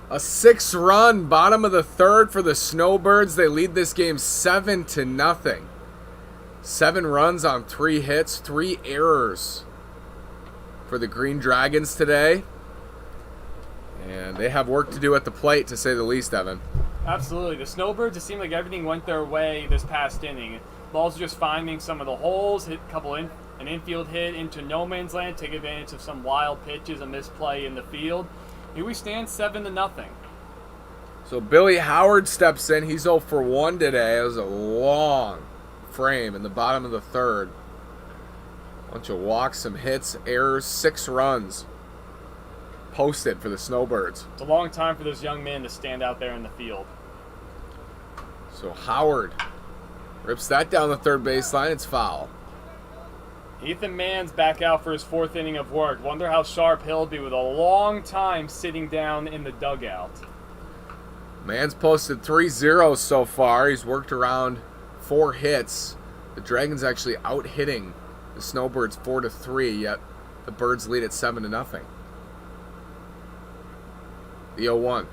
A 6-run, bottom of the third for the Snowbirds. They lead this game 7-0. 7 runs on 3 hits, 3 errors for the Green Dragons today. And they have work to do at the plate, to say the least, Evan. Absolutely. The Snowbirds, it seemed like everything went their way this past inning. Balls just finding some of the holes, hit a couple an infield hit into no man's land, take advantage of some wild pitches, a misplay in the field. Here we stand 7-0. So Billy Howard steps in. He's 0 for 1 today. It was a long frame in the bottom of the third. Bunch of walks, some hits, errors, 6 runs posted for the Snowbirds. It's a long time for this young man to stand out there in the field. So Howard rips that down the third baseline. It's foul. Ethan Mann's back out for his 4th inning of work. Wonder how sharp he'll be with a long time sitting down in the dugout. Mann's posted 3 zeros so far. He's worked around 4 hits. The Dragons actually out-hitting the Snowbirds 4-3, yet the Birds lead at 7-0. The 0-1.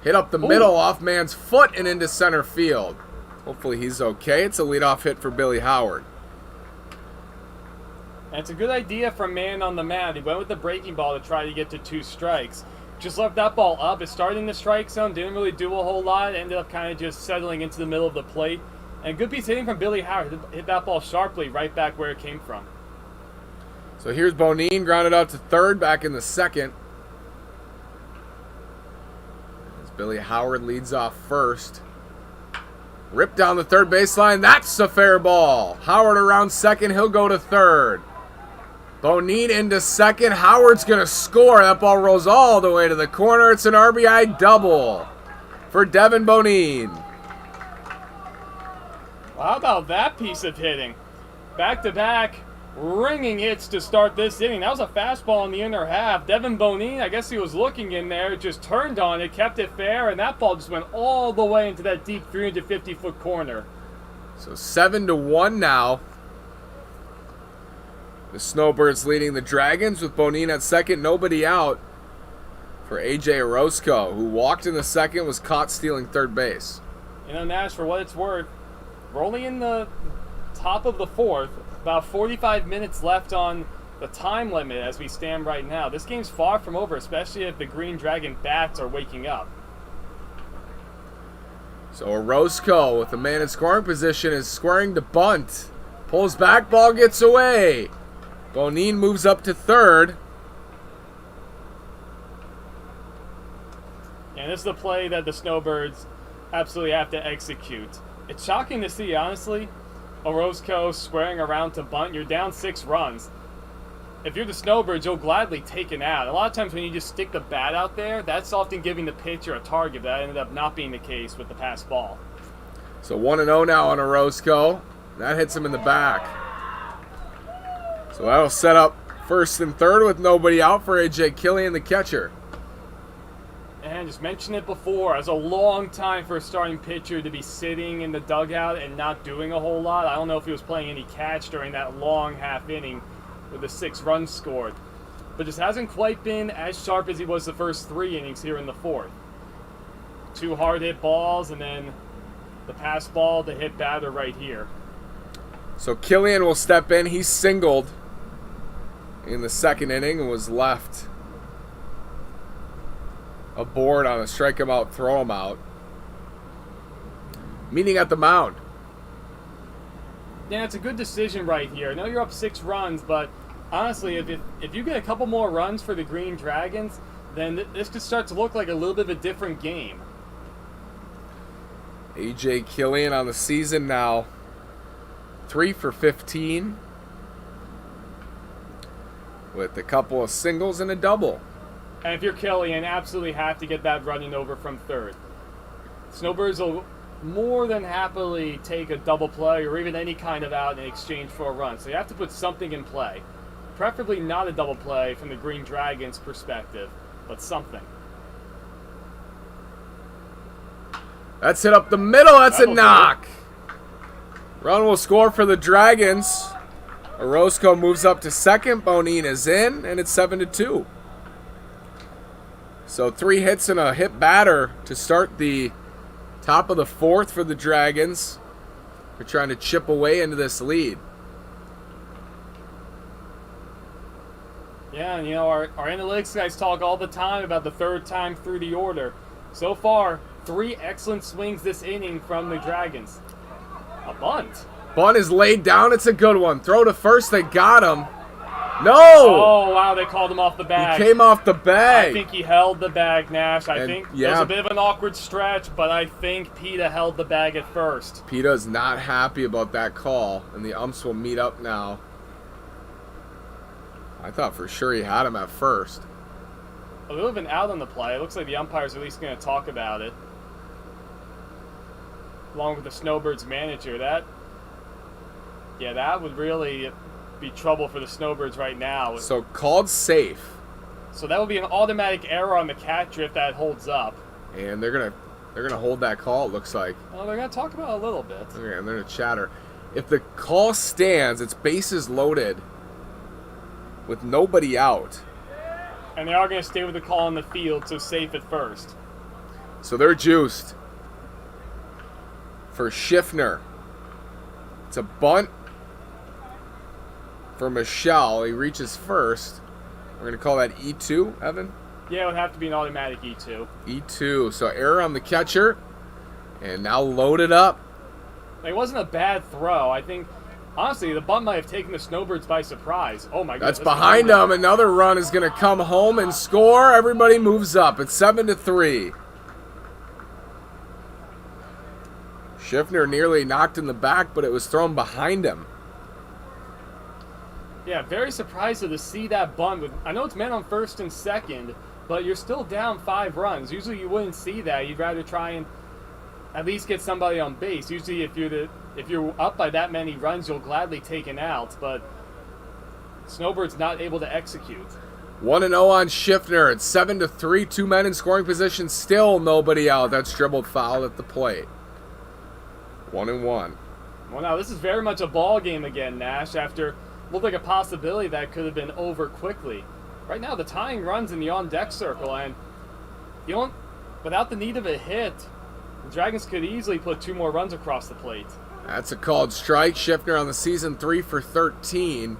Hit up the middle off Mann's foot and into center field. Hopefully he's okay. It's a leadoff hit for Billy Howard. And it's a good idea from Mann on the mound. He went with the breaking ball to try to get to 2 strikes. Just left that ball up. It started in the strike zone. Didn't really do a whole lot. Ended up kind of just settling into the middle of the plate. And a good piece hitting from Billy Howard. Hit that ball sharply right back where it came from. So here's Bonine grounded out to third back in the second. As Billy Howard leads off first. Ripped down the third baseline. That's a fair ball. Howard around second. He'll go to third. Bonine into second. Howard's going to score. That ball rolls all the way to the corner. It's an RBI double for Devin Bonine. Well, how about that piece of hitting? Back-to-back ringing hits to start this inning. That was a fastball in the inner half. Devin Bonine, I guess he was looking in there, just turned on it, kept it fair, and that ball just went all the way into that deep 350-foot corner. So 7-1 now. The Snowbirds leading the Dragons with Bonine at second, nobody out for A.J. Orozco, who walked in the second, was caught stealing third base. You know, Nash, for what it's worth, we're only in the top of the 4th, about 45 minutes left on the time limit as we stand right now. This game's far from over, especially if the Green Dragon bats are waking up. So Orozco, with the man in scoring position, is squaring the bunt. Pulls back, ball gets away. Bonine moves up to third. And this is the play that the Snowbirds absolutely have to execute. It's shocking to see, honestly, Orozco squaring around to bunt. You're down 6 runs. If you're the Snowbirds, you'll gladly take an out. A lot of times when you just stick the bat out there, that's often giving the pitcher a target. That ended up not being the case with the pass ball. So 1-0 now on Orozco. That hits him in the back. So that'll set up first and third with nobody out for A.J. Killian, the catcher. And just mentioned it before, it's a long time for a starting pitcher to be sitting in the dugout and not doing a whole lot. I don't know if he was playing any catch during that long half inning with the 6 runs scored. But just hasn't quite been as sharp as he was the first 3 innings here in the 4th. 2 hard hit balls and then the pass ball to hit batter right here. So Killian will step in. He singled in the second inning and was left aboard on a strike him out, throw him out. Meeting at the mound. Yeah, it's a good decision right here. I know you're up 6 runs, but honestly, if you get a couple more runs for the Green Dragons, then this could start to look like a little bit of a different game. A.J. Killian on the season now, 3 for 15, with a couple of singles and a double. And if you're Killian, absolutely have to get that running over from third. Snowbirds will more than happily take a double play or even any kind of out in exchange for a run. So you have to put something in play. Preferably not a double play from the Green Dragons' perspective, but something. That's hit up the middle. That's a knock. Run will score for the Dragons. Orozco moves up to second. Bonine is in, and it's 7-2. So 3 hits and a hit batter to start the top of the 4th for the Dragons. They're trying to chip away into this lead. Yeah, and our analytics guys talk all the time about the 3rd time through the order. So far, 3 excellent swings this inning from the Dragons. A bunt. Bunt is laid down. It's a good one. Throw to first. They got him. No! Oh, wow, they called him off the bag. He came off the bag. I think he held the bag, Nash. I And, think yeah. it was a bit of an awkward stretch, but I think PETA held the bag at first. PETA's not happy about that call, and the umps will meet up now. I thought for sure he had him at first. A little bit out on the play. It looks like the umpire's at least going to talk about it. Along with the Snowbirds manager. That would really be trouble for the Snowbirds right now. So called safe. So that would be an automatic error on the catcher if that holds up. And they're gonna hold that call, it looks like. Well, they're going to talk about it a little bit. Okay, and they're gonna chatter. If the call stands, it's bases loaded with nobody out. And they are going to stay with the call on the field, so safe at first. So they're juiced. For Schiffner. It's a bunt for Michelle. He reaches first. We're going to call that E2, Evan? Yeah, it would have to be an automatic E2. E2. So error on the catcher. And now loaded up. It wasn't a bad throw. I think, honestly, the bunt might have taken the Snowbirds by surprise. Oh, my goodness. That's behind him. Another run is going to come home and score. Everybody moves up. It's 7-3. Schiffner nearly knocked in the back, but it was thrown behind him. Yeah, very surprised to see that bunt. I know it's men on first and second, but you're still down 5 runs. Usually you wouldn't see that. You'd rather try and at least get somebody on base. Usually if you're up by that many runs, you'll gladly take an out, but Snowbird's not able to execute. 1-0 on Schiffner. It's 7-3. 2 men in scoring position. Still nobody out. That's dribbled foul at the plate. 1-1. Well, now this is very much a ball game again, Nash, after looked like a possibility that could have been over quickly. Right now, the tying runs in the on-deck circle, and without the need of a hit, the Dragons could easily put 2 more runs across the plate. That's a called strike. Schiffner on the season 3 for 13.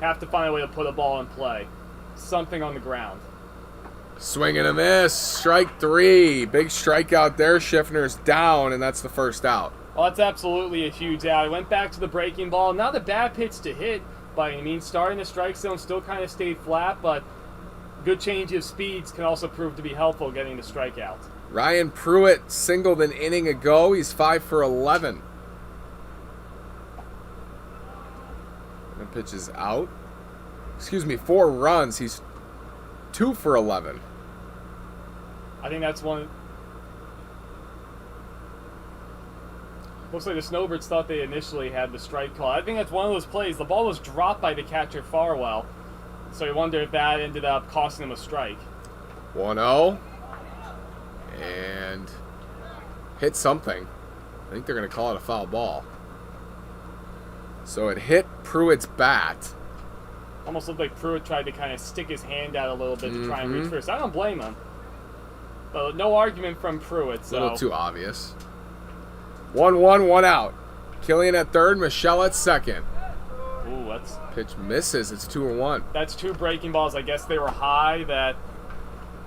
Have to find a way to put a ball in play. Something on the ground. Swing and a miss. Strike 3. Big strikeout there. Schiffner's down, and that's the first out. Well, that's absolutely a huge out. He went back to the breaking ball. Not a bad pitch to hit by any means. Starting the strike zone still kind of stayed flat, but good change of speeds can also prove to be helpful getting the strikeout. Ryan Pruitt singled an inning ago. He's 5 for 11. The pitch is out. 4 runs. He's 2 for 11. I think that's one. Looks like the Snowbirds thought they initially had the strike call. I think that's one of those plays. The ball was dropped by the catcher Farwell, so you wonder if that ended up costing him a strike. 1-0. And hit something. I think they're going to call it a foul ball. So it hit Pruitt's bat. Almost looked like Pruitt tried to kind of stick his hand out a little bit to try and reach first. I don't blame him. But no argument from Pruitt. So. A little too obvious. 1-1, 1 out. Killian at third, Michelle at second. Ooh, that's... Pitch misses. It's 2-1. That's 2 breaking balls. I guess they were high that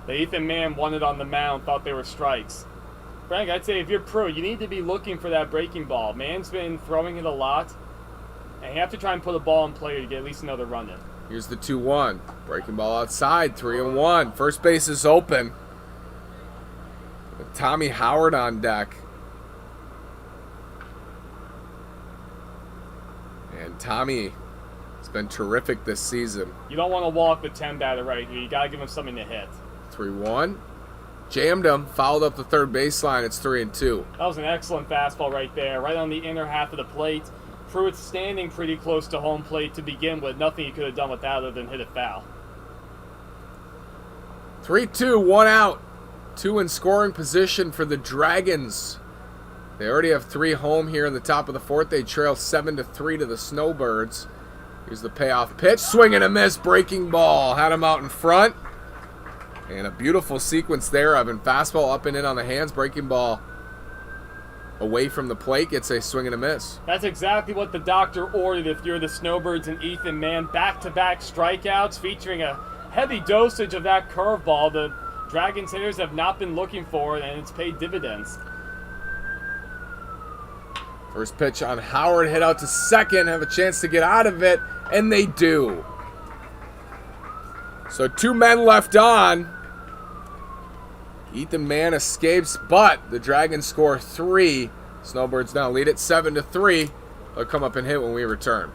the Ethan man wanted on the mound, thought they were strikes. Frank, I'd say if you're Pruitt, you need to be looking for that breaking ball. Man's been throwing it a lot, and you have to try and put a ball in play to get at least another run in. Here's the 2-1. Breaking ball outside, 3-1. First base is open. With Tommy Howard on deck. And Tommy has been terrific this season. You don't want to walk the 10 batter right here. You got to give him something to hit. 3-1. Jammed him. Fouled up the third baseline. It's 3-2. That was an excellent fastball right there, right on the inner half of the plate. Pruitt's standing pretty close to home plate to begin with. Nothing he could have done with that other than hit it foul. 3-2, 1 out. 2 in scoring position for the Dragons. They already have 3 home here in the top of the 4th. They trail 7-3 to the Snowbirds. Here's the payoff pitch. Swing and a miss. Breaking ball. Had him out in front. And a beautiful sequence there of an fastball up and in on the hands. Breaking ball away from the plate. Gets a swing and a miss. That's exactly what the doctor ordered if you're the Snowbirds and Ethan, man. Back-to-back strikeouts featuring a heavy dosage of that curveball. The Dragons hitters have not been looking for it, and it's paid dividends. First pitch on Howard, hit out to second, have a chance to get out of it, and they do. So 2 men left on. Ethan Mann escapes, but the Dragons score 3. Snowbirds now lead it 7-3. They'll come up and hit when we return.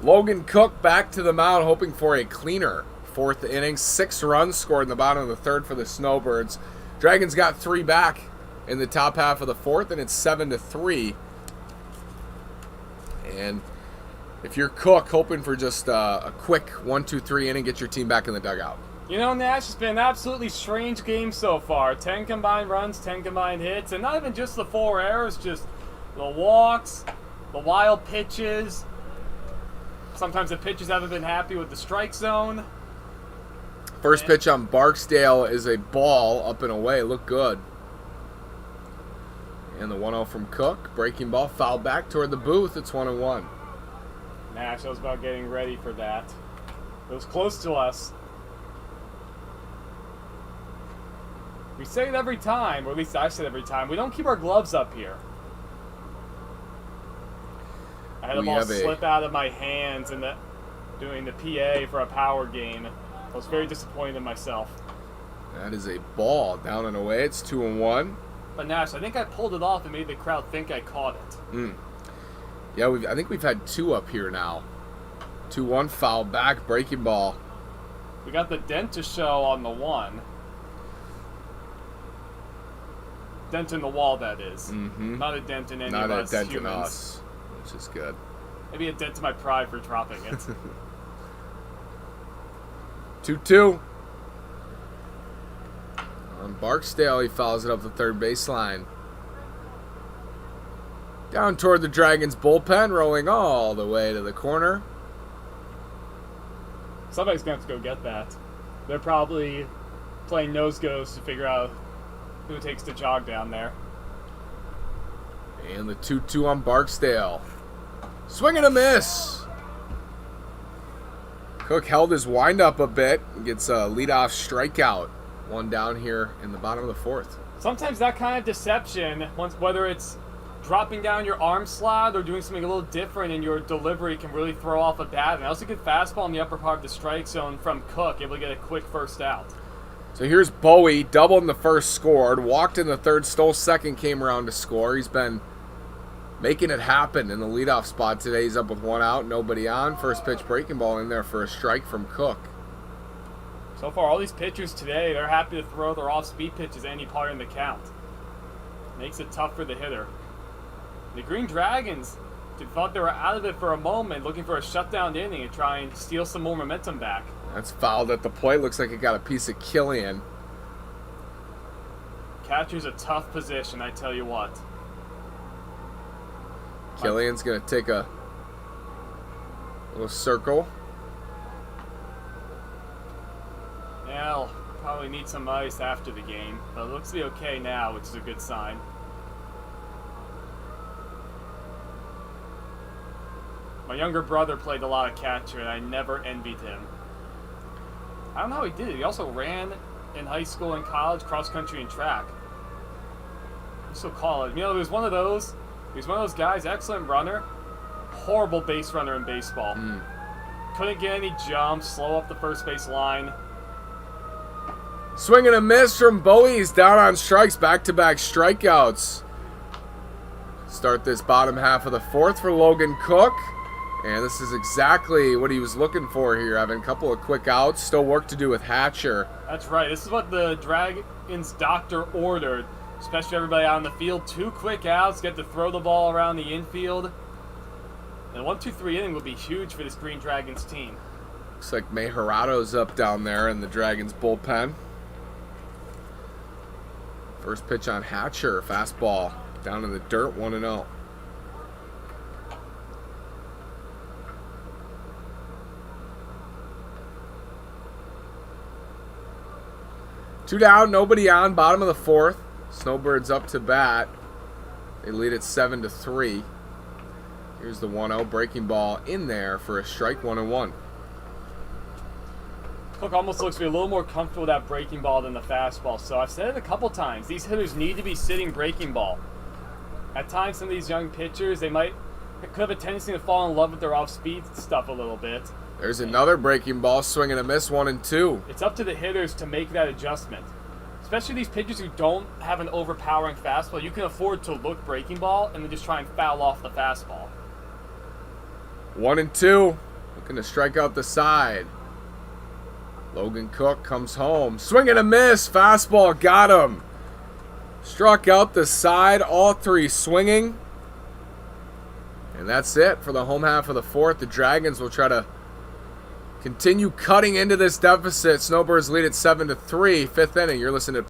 Logan Cook back to the mound, hoping for a cleaner 4th inning. 6 runs scored in the bottom of the 3rd for the Snowbirds. Dragons got 3 back in the top half of the 4th, and it's 7-3. And if you're Cook, hoping for just a quick 1-2-3 inning, get your team back in the dugout. You know, Nash, it's been an absolutely strange game so far. 10 combined runs, 10 combined hits, and not even just the 4 errors, just the walks, the wild pitches. Sometimes the pitchers haven't been happy with the strike zone. First pitch on Barksdale is a ball up and away. Looked good. And the 1-0 from Cook. Breaking ball, foul back toward the booth. It's 1-1. Nash, I was about getting ready for that. It was close to us. We say it every time, or at least I say it every time. We don't keep our gloves up here. I had the ball slip out of my hands in doing the PA for a power game. I was very disappointed in myself. That is a ball down and away. It's 2-1. But Nash, I think I pulled it off and made the crowd think I caught it. Yeah, I think we've had 2 up here now. 2-1, foul back, breaking ball. We got the dent to show on the 1. Dent in the wall, that is. Not a dent in any of us humans. Not a dent in us, which is good. Maybe a dent to my pride for dropping it. 2-2. On Barksdale, he fouls it up the third baseline. Down toward the Dragons bullpen, rolling all the way to the corner. Somebody's going to have to go get that. They're probably playing nose goes to figure out who it takes to jog down there. And the 2-2 on Barksdale. Swing and a miss. Cook held his windup a bit and gets a leadoff strikeout. 1 down here in the bottom of the 4th. Sometimes that kind of deception, whether it's dropping down your arm slot or doing something a little different in your delivery, can really throw off a bat. And that was a good fastball in the upper part of the strike zone from Cook, able to get a quick first out. So here's Bowie, doubled in the first, scored, walked in the 3rd, stole 2nd, came around to score. He's been making it happen in the leadoff spot today. He's up with 1 out, nobody on. First pitch breaking ball in there for a strike from Cook. So far, all these pitchers today, they're happy to throw their off-speed pitches any part in the count. Makes it tough for the hitter. The Green Dragons thought they were out of it for a moment, looking for a shutdown inning and try and steal some more momentum back. That's fouled at the plate. Looks like it got a piece of Killian. Catcher's a tough position, I tell you what. Killian's going to take a little circle. Well, probably need some ice after the game, but it looks to be okay now, which is a good sign. My younger brother played a lot of catcher, and I never envied him. I don't know how he did it. He also ran in high school and college, cross country and track. I still call it. You know, he was one of those guys, excellent runner, horrible base runner in baseball. Couldn't get any jumps, slow up the first base line. Swing and a miss from Bowie. He's down on strikes, back-to-back strikeouts. Start this bottom half of the fourth for Logan Cook. And this is exactly what he was looking for here, having a couple of quick outs. Still work to do with Hatcher. That's right. This is what the Dragons doctor ordered, especially everybody out on the field. 2 quick outs, get to throw the ball around the infield. And 1-2-3 inning would be huge for this Green Dragons team. Looks like Mejorato's up down there in the Dragons bullpen. First pitch on Hatcher, fastball down in the dirt, 1-0. Two down, nobody on, bottom of the fourth. Snowbirds up to bat. They lead it 7-3. Here's the 1-0 breaking ball in there for a strike, 1-1. Cook almost looks to be a little more comfortable with that breaking ball than the fastball. So I've said it a couple times. These hitters need to be sitting breaking ball. At times, some of these young pitchers, could have a tendency to fall in love with their off-speed stuff a little bit. There's another breaking ball, swing and a miss, 1-2. It's up to the hitters to make that adjustment. Especially these pitchers who don't have an overpowering fastball. You can afford to look breaking ball and then just try and foul off the fastball. 1-2. Looking to strike out the side. Logan Cook comes home. Swing and a miss. Fastball got him. Struck out the side. All three swinging. And that's it for the home half of the fourth. The Dragons will try to continue cutting into this deficit. Snowbirds lead at 7-3. Fifth inning. You're listening to